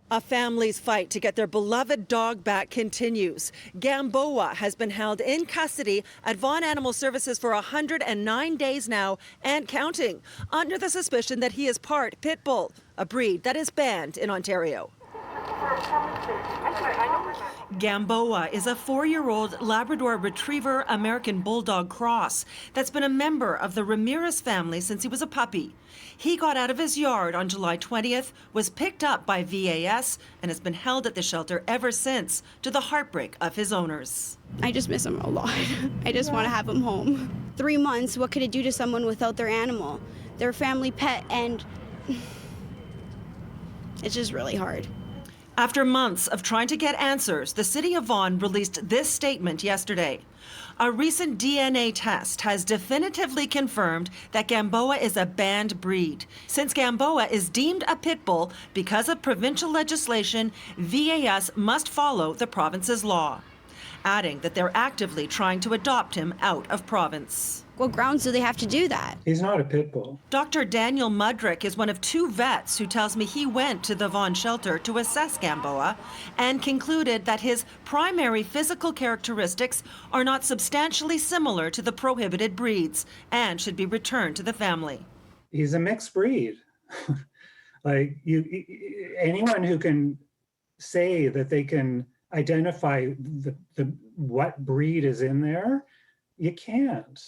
A family's fight to get their beloved dog back continues. Gamboa has been held in custody at Vaughan Animal Services for 109 days now and counting, under the suspicion that he is part pit bull, a breed that is banned in Ontario. Gamboa is a 4-year-old Labrador Retriever American Bulldog cross that's been a member of the Ramirez family since he was a puppy. He got out of his yard on July 20th, was picked up by VAS, and has been held at the shelter ever since, to the heartbreak of his owners. I just miss him a lot. I just want to have him home. 3 months, what could it do to someone without their animal, their family pet, and it's just really hard. After months of trying to get answers, the City of Vaughan released this statement yesterday. A recent DNA test has definitively confirmed that Gamboa is a banned breed. Since Gamboa is deemed a pit bull, because of provincial legislation, VAS must follow the province's law, adding that they're actively trying to adopt him out of province. What grounds do they have to do that? He's not a pit bull. Dr. Daniel Mudrick is one of 2 vets who tells me he went to the Vaughan shelter to assess Gamboa and concluded that his primary physical characteristics are not substantially similar to the prohibited breeds and should be returned to the family. He's a mixed breed. Anyone who can say that they can identify what breed is in there, you can't.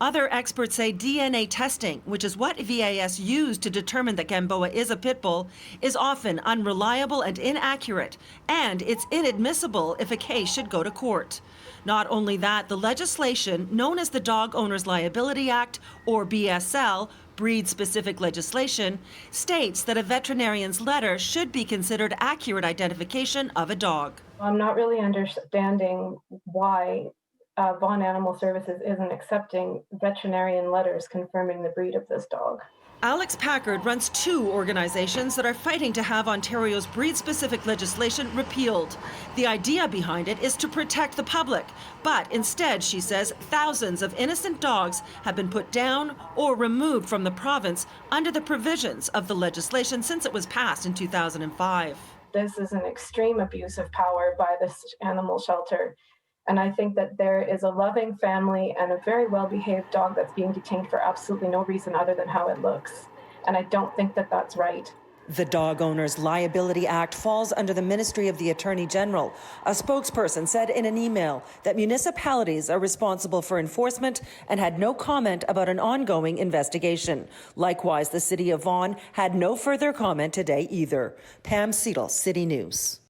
Other experts say DNA testing, which is what VAS used to determine that Gamboa is a pit bull, is often unreliable and inaccurate, and it's inadmissible if a case should go to court. Not only that, the legislation known as the Dog Owners Liability Act, or BSL, breed-specific legislation, states that a veterinarian's letter should be considered accurate identification of a dog. I'm not really understanding why Vaughan Animal Services isn't accepting veterinarian letters confirming the breed of this dog. Alex Packard runs 2 organizations that are fighting to have Ontario's breed-specific legislation repealed. The idea behind it is to protect the public, but instead, she says, thousands of innocent dogs have been put down or removed from the province under the provisions of the legislation since it was passed in 2005. This is an extreme abuse of power by this animal shelter. And I think that there is a loving family and a very well-behaved dog that's being detained for absolutely no reason other than how it looks. And I don't think that that's right. The Dog Owners Liability Act falls under the Ministry of the Attorney General. A spokesperson said in an email that municipalities are responsible for enforcement and had no comment about an ongoing investigation. Likewise, the City of Vaughan had no further comment today either. Pam Seatle, City News.